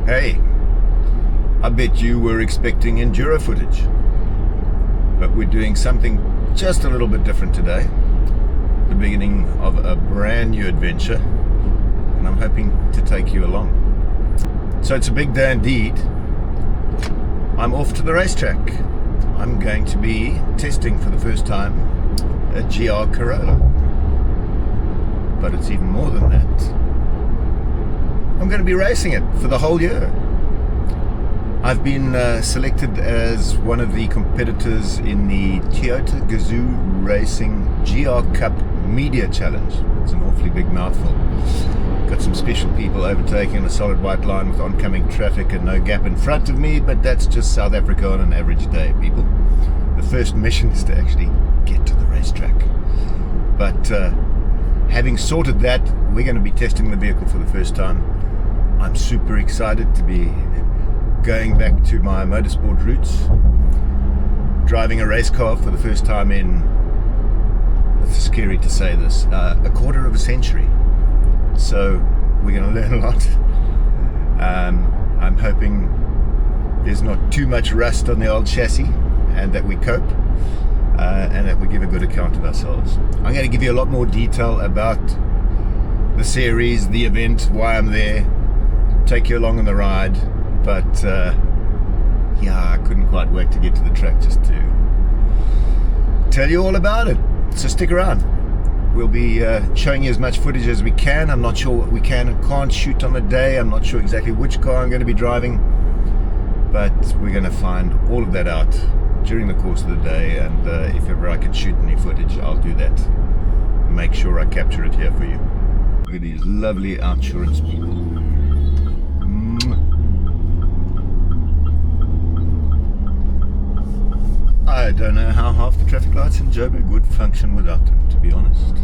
Hey, I bet you were expecting enduro footage, but we're doing something just a little bit different today. The beginning of a brand new adventure, and I'm hoping to take you along. So it's a big day indeed. I'm off to the racetrack. I'm going to be testing for the first time a GR Corolla. But it's even more than that. I'm going to be racing it for the whole year. I've been selected as one of the competitors in the Toyota Gazoo Racing GR Cup Media Challenge. It's an awfully big mouthful. Got some special people overtaking a solid white line with oncoming traffic and no gap in front of me, but that's just South Africa on an average day, people. The first mission is to actually get to the racetrack. But having sorted that, we're going to be testing the vehicle for the first time. I'm super excited to be going back to my motorsport roots, driving a race car for the first time in, it's scary to say this, a quarter of a century. So we're going to learn a lot. I'm hoping there's not too much rust on the old chassis and that we cope and that we give a good account of ourselves. I'm going to give you a lot more detail about the series, the event, why I'm there, take you along on the ride. But yeah, I couldn't quite wait to get to the track just to tell you all about it. So stick around. We'll be showing you as much footage as we can. I'm not sure what we can and can't shoot on the day. I'm not sure exactly which car I'm going to be driving, but we're going to find all of that out during the course of the day, and if ever I can shoot any footage, I'll do that. Make sure I capture it here for you. Look at these lovely outsurance people. I don't know how half the traffic lights in Joburg would function without them, to be honest.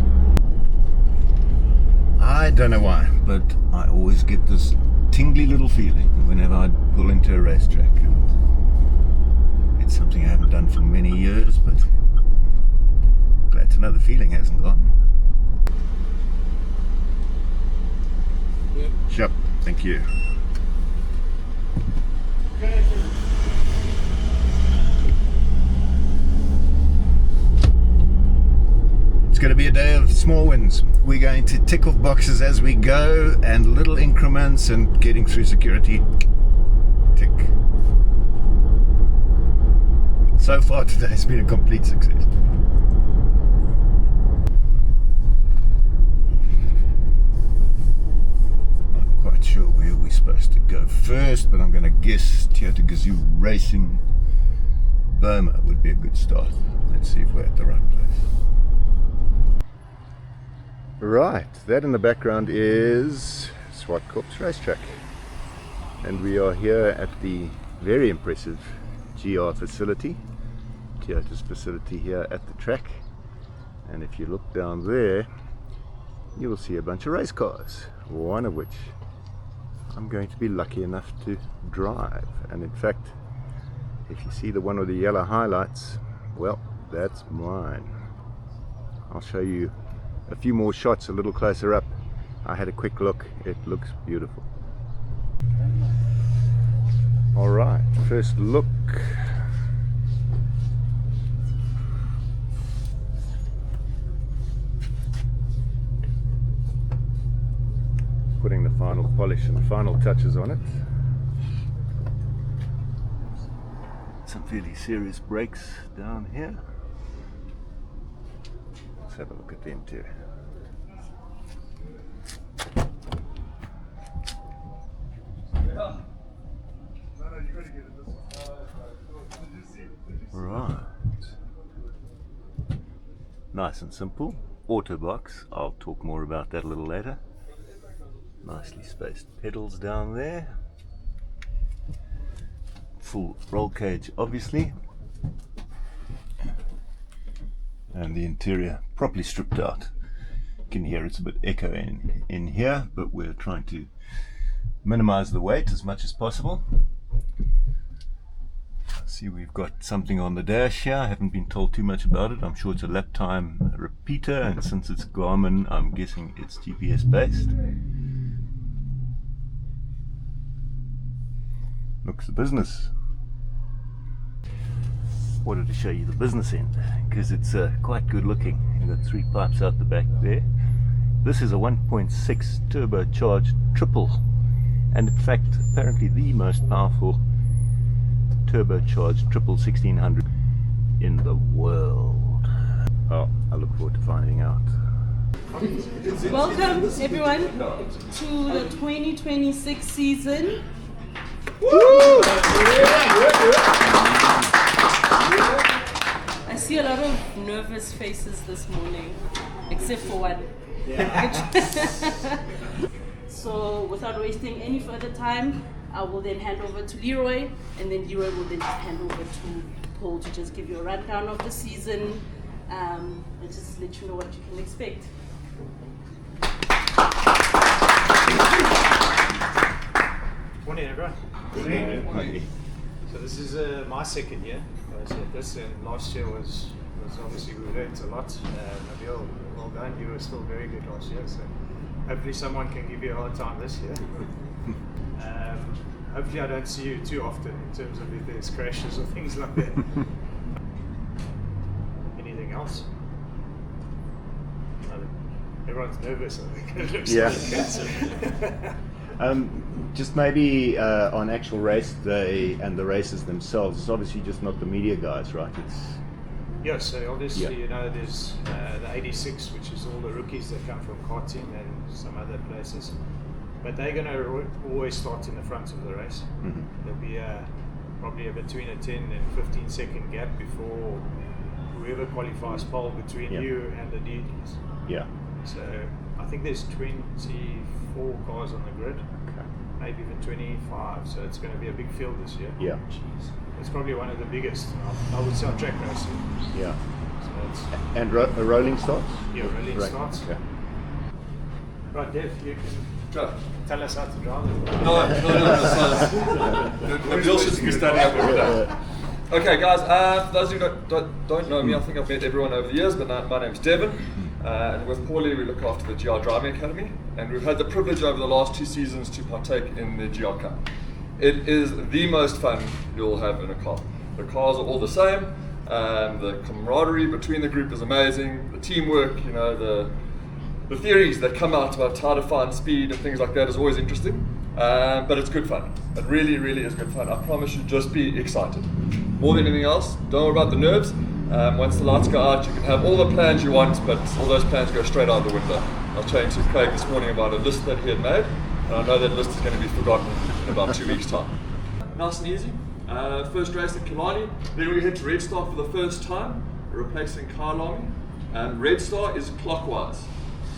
I don't know why, but I always get this tingly little feeling whenever I pull into a racetrack. And it's something I haven't done for many years, but glad to know the feeling hasn't gone. Yep. Sure, thank you. It's going to be a day of small wins. We're going to tick off boxes as we go and little increments and getting through security. Tick. So far today has been a complete success. Not quite sure where we're supposed to go first, but I'm going to guess Toyota Gazoo Racing Burma would be a good start. Let's see if we're at the right place. Right, that in the background is Zwarkops racetrack, and we are here at the very impressive GR facility, Toyota's facility here at the track. And if you look down there, you will see a bunch of race cars, one of which I'm going to be lucky enough to drive. And in fact, if you see the one with the yellow highlights, well, that's mine. I'll show you a few more shots a little closer up. I had a quick look, it looks beautiful. Alright, first look. Putting the final polish and final touches on it. Some fairly serious brakes down here. Let's have a look at the interior. Right. Nice and simple. Auto box. I'll talk more about that a little later. Nicely spaced pedals down there. Full roll cage, obviously. And the interior properly stripped out. You can hear it's a bit echoing in here, but we're trying to minimize the weight as much as possible. See, we've got something on the dash here. I haven't been told too much about it. I'm sure it's a lap time repeater, and since it's Garmin, I'm guessing it's GPS based. looks the business. Wanted to show you the business end because it's quite good looking. You've got 3 pipes out the back there. This is a 1.6 turbocharged triple, and in fact apparently the most powerful turbocharged triple 1600 in the world. Oh, I look forward to finding out. Welcome everyone to the 2026 season. I see a lot of nervous faces this morning, except for one. So without wasting any further time, I will then hand over to Leroy, and then Leroy will then hand over to Paul to just give you a rundown of the season, and just let you know what you can expect. Morning, everyone. Hey. So this is my second year. I was at this, and last year was obviously we learned a lot. Nabil, well done. You were still very good last year, so hopefully someone can give you a hard time this year. Hopefully I don't see you too often in terms of if there's crashes or things like that. Anything else? Everyone's nervous, I think. It looks Yeah. Just maybe on actual race day and the races themselves, it's obviously just not the media guys, right? It's Yeah, so obviously, you know, there's the 86, which is all the rookies that come from karting and some other places. But they're going to always start in the front of the race. Mm-hmm. There'll be probably between a 10 and 15 second gap before whoever qualifies pole between you and the leaders. Yeah. So I think there's 24 cars on the grid, maybe even 25. So it's going to be a big field this year. Yeah. It's probably one of the biggest, I would say, on track racing. Yeah. So it's, And rolling starts? yeah, rolling Right. starts. Okay. Right, Dev, you can Sure. tell us how to drive it. No, Bill should be standing up every day. Okay, guys, for those who don't know me, I think I've met everyone over the years, but my name's Devin, and with Paulie we look after the GR Driving Academy, and we've had the privilege over the last 2 seasons to partake in the GR Cup. It is the most fun you'll have in a car. The cars are all the same, the camaraderie between the group is amazing, the teamwork, you know, the theories that come out about how to find speed and things like that is always interesting, but it's good fun. It really, really is good fun. I promise you, just be excited. More than anything else, don't worry about the nerves. Once the lights go out, you can have all the plans you want, but all those plans go straight out the window. I was chatting to Craig this morning about a list that he had made, and I know that list is going to be forgotten in about 2 weeks' time. Nice and easy. First race at Killarney, then we hit Red Star for the first time, replacing Kyalami. Red Star is clockwise.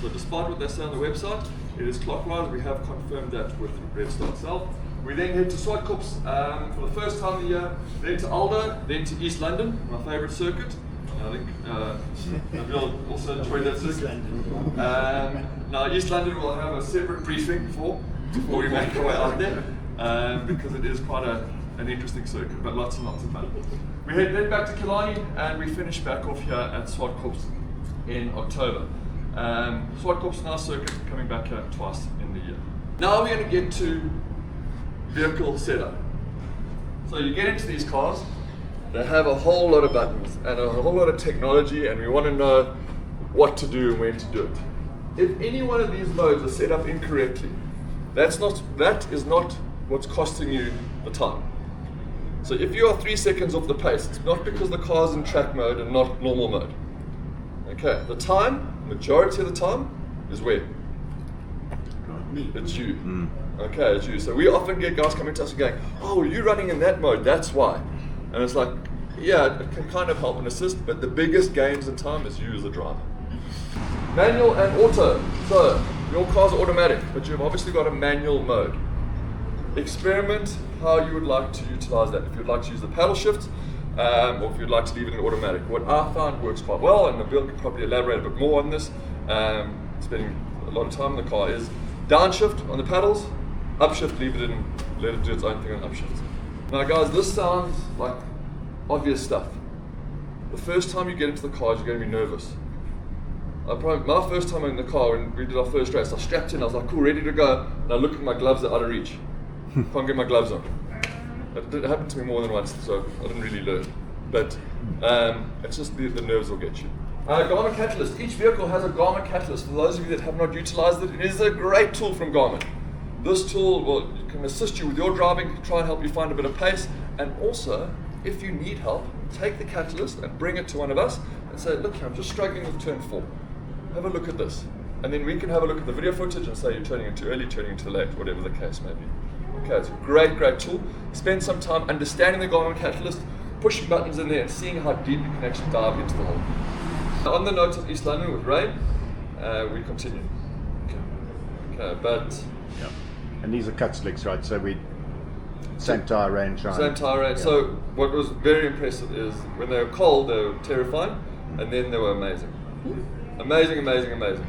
So despite what they say on the website, it is clockwise. We have confirmed that with Red Star itself. We then head to Zwarkops for the first time of the year, then to Aldo, then to East London, my favourite circuit. I think we'll also enjoy that circuit. Now East London will have a separate briefing before we make our way out there, because it is quite an interesting circuit, but lots and lots of fun. We head then back to Killarney and we finish back off here at Zwarkops in October. Zwarkops and our circuit coming back here twice in the year. Now we're going to get to vehicle setup. So you get into these cars, they have a whole lot of buttons and a whole lot of technology, and we want to know what to do and when to do it. If any one of these modes are set up incorrectly, that is not what's costing you the time. So if you are 3 seconds off the pace, it's not because the car's in track mode and not normal mode. Okay, the time, majority of the time, is where? It's you. Okay, it's you. So we often get guys coming to us and going, oh, well, you're running in that mode, that's why. And it's like, yeah, it can kind of help and assist, but the biggest gains in time is you as a driver. Manual and auto. So your car's are automatic, but you've obviously got a manual mode. Experiment how you would like to utilize that. If you'd like to use the paddle shift, or if you'd like to leave it in automatic. What I found works quite well, and Nabil could probably elaborate a bit more on this, spending a lot of time in the car, is downshift on the paddles, upshift, leave it in, let it do its own thing on upshift. Now guys, this sounds like obvious stuff. The first time you get into the car, you're going to be nervous. My first time in the car, when we did our first race, I strapped in, I was like, cool, ready to go, and I look at my gloves, they're out of reach. Can't get my gloves on. It happened to me more than once, so I didn't really learn. But it's just the nerves will get you. Garmin Catalyst. Each vehicle has a Garmin Catalyst. For those of you that have not utilized it, it is a great tool from Garmin. This tool can assist you with your driving, try and help you find a bit of pace, and also, if you need help, take the Catalyst and bring it to one of us and say, look, I'm just struggling with turn 4. Have a look at this. And then we can have a look at the video footage and say you're turning it too early, turning it too late, whatever the case may be. Okay, it's a great, great tool. Spend some time understanding the Garmin Catalyst, pushing buttons in there and seeing how deep you can actually dive into the hole. On the note of East London with rain, we continue. Okay, but... Yeah. And these are cut slicks, right? So we... Same tyre range, right? Same tyre range. Yeah. So what was very impressive is when they were cold, they were terrifying, and then they were amazing. Amazing, amazing, amazing.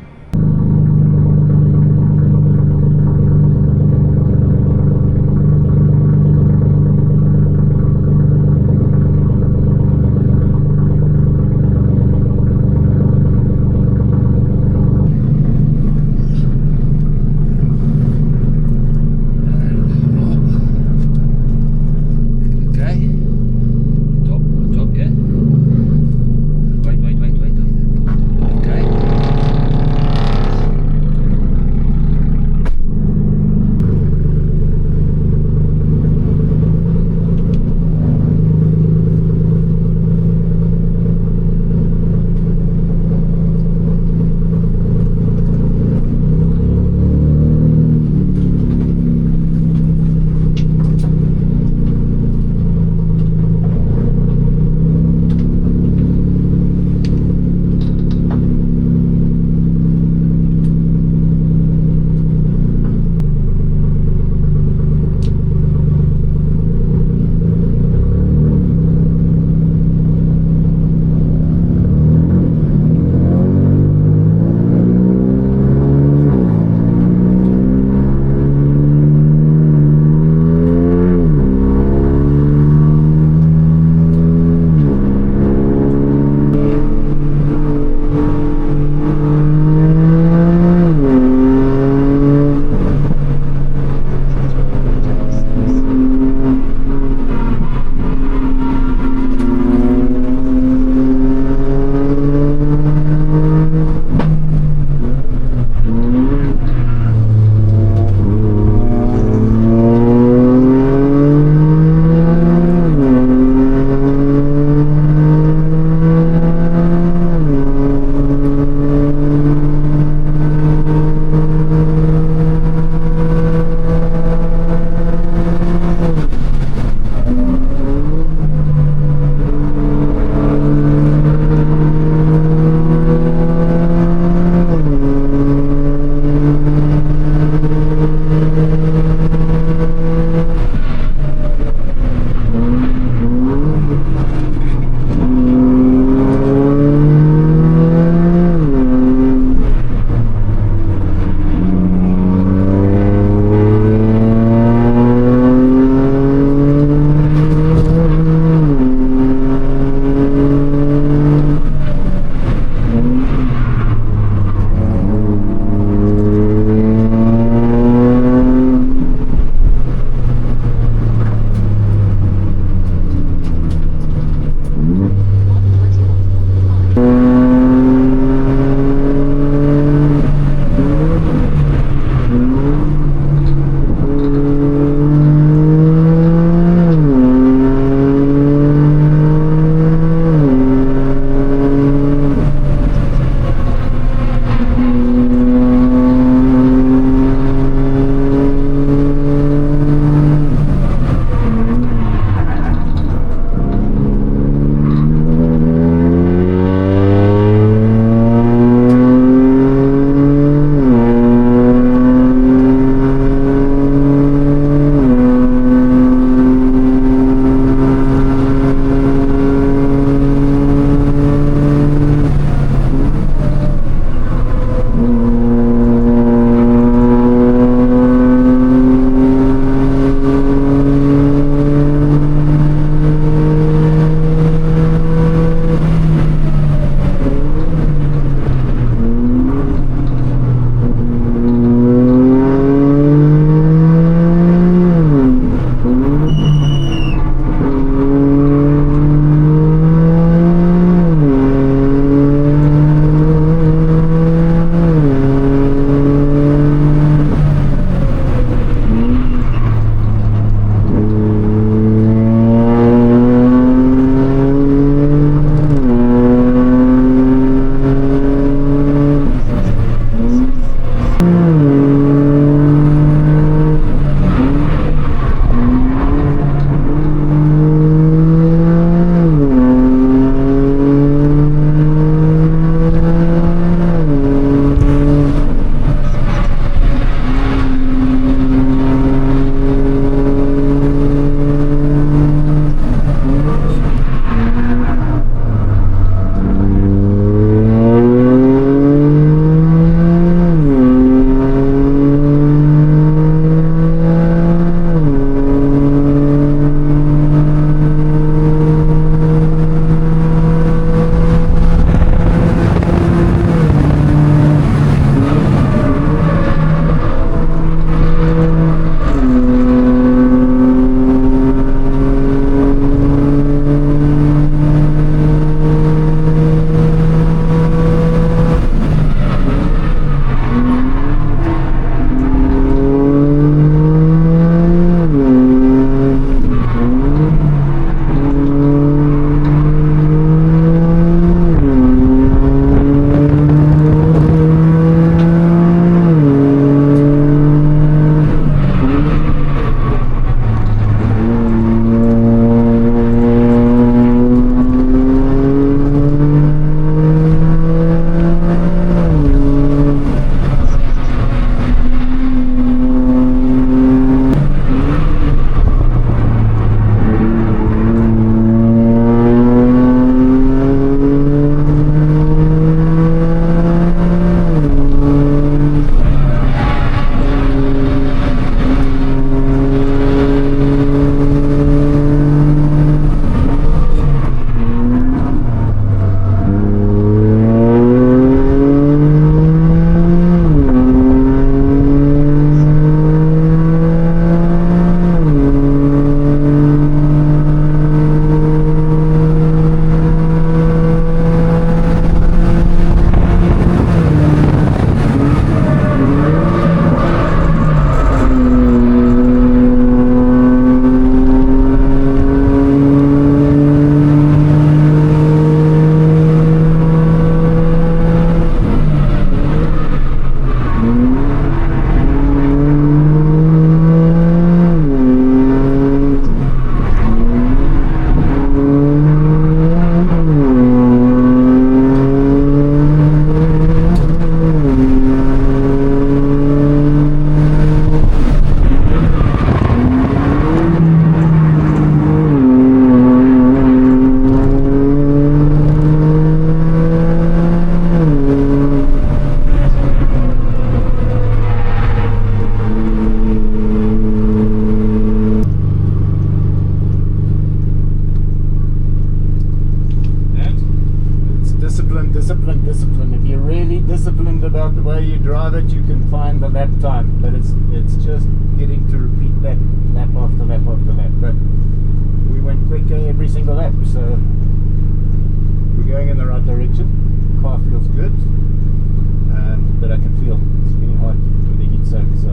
concerned. So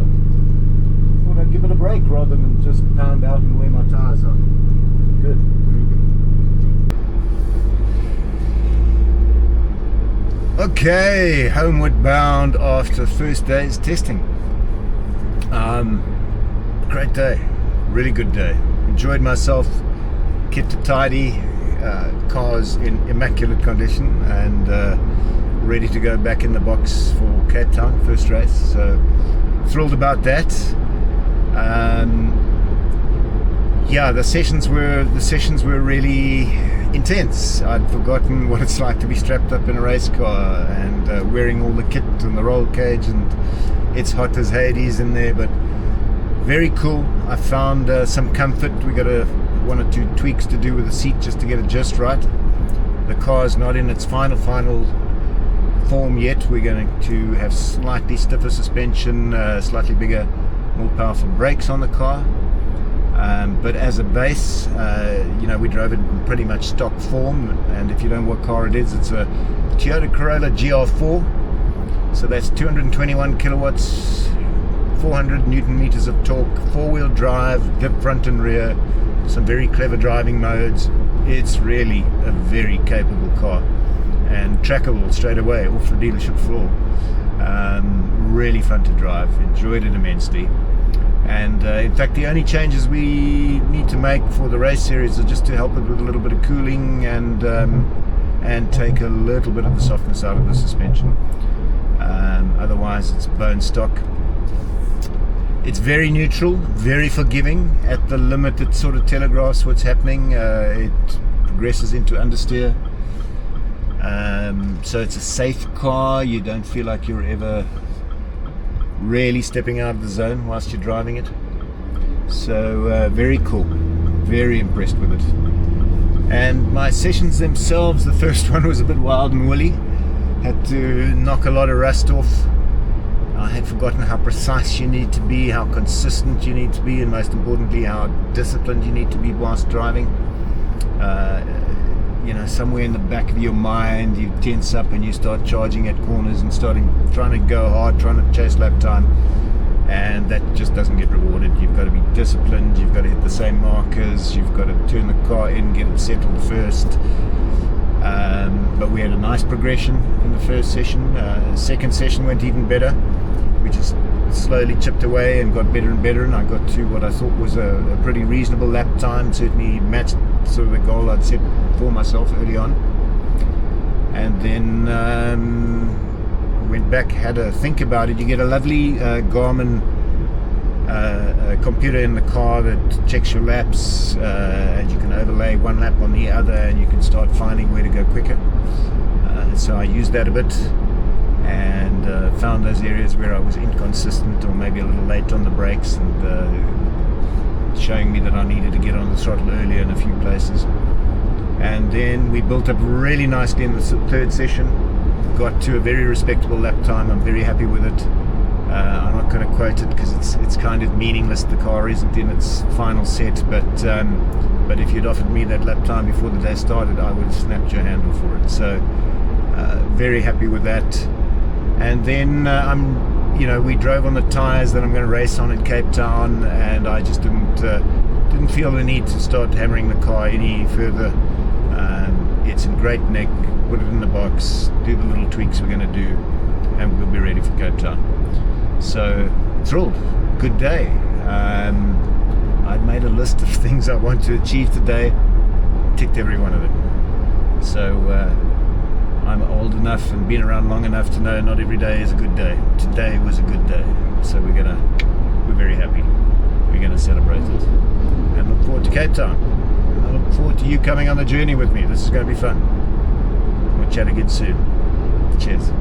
thought I'd give it a break rather than just pound out and wear my tyres out. Good, very good. Okay, homeward bound after first day's testing. Great day, really good day. Enjoyed myself, kept it tidy, cars in immaculate condition, and ready to go back in the box for Cape Town, first race. So thrilled about that. Yeah, the sessions were really intense. I'd forgotten what it's like to be strapped up in a race car and wearing all the kit and the roll cage, and it's hot as Hades in there, but very cool. I found some comfort. We got one or two tweaks to do with the seat just to get it just right. The car's not in its final form yet. We're going to have slightly stiffer suspension, slightly bigger, more powerful brakes on the car. But as a base, we drove it in pretty much stock form, and if you don't know what car it is, it's a Toyota Corolla GR4. So that's 221 kilowatts, 400 newton meters of torque, four-wheel drive, dip front and rear, some very clever driving modes. It's really a very capable car and trackable straight away off the dealership floor. Really fun to drive, enjoyed it immensely. And in fact, the only changes we need to make for the race series are just to help it with a little bit of cooling and take a little bit of the softness out of the suspension. Otherwise, it's bone stock. It's very neutral, very forgiving. At the limit, it sort of telegraphs what's happening. It progresses into understeer. So it's a safe car. You don't feel like you're ever really stepping out of the zone whilst you're driving it. So very cool, very impressed with it. And my sessions themselves, the first one was a bit wild and woolly. Had to knock a lot of rust off. I had forgotten how precise you need to be, how consistent you need to be, and most importantly how disciplined you need to be whilst driving. Somewhere in the back of your mind you tense up and you start charging at corners and trying to go hard, trying to chase lap time, and that just doesn't get rewarded. You've got to be disciplined, you've got to hit the same markers, you've got to turn the car in, get it settled first. But we had a nice progression in the first session. Second session went even better. We just slowly chipped away and got better and better, and I got to what I thought was a pretty reasonable lap time, certainly matched sort of the goal I'd set for myself early on. And then went back, had a think about it. You get a lovely Garmin computer in the car that checks your laps, and you can overlay one lap on the other, and you can start finding where to go quicker. So I used that a bit, and found those areas where I was inconsistent or maybe a little late on the brakes, and showing me that I needed to get on the throttle earlier in a few places. And then we built up really nicely in the third session, got to a very respectable lap time. I'm very happy with it. I'm not going to quote it because it's kind of meaningless. The car isn't in its final set, but if you'd offered me that lap time before the day started, I would have snapped your handle for it. So very happy with that. And then we drove on the tyres that I'm going to race on in Cape Town, and I just didn't feel the need to start hammering the car any further. It's in great nick. Put it in the box, do the little tweaks we're going to do, and we'll be ready for Cape Town. So thrilled, good day. I'd made a list of things I want to achieve today, ticked every one of them. So I'm old enough and been around long enough to know not every day is a good day. Today was a good day, so we're very happy. We're gonna celebrate it and look forward to Cape Town. I look forward to you coming on the journey with me. This is going to be fun. We'll chat again soon. Cheers.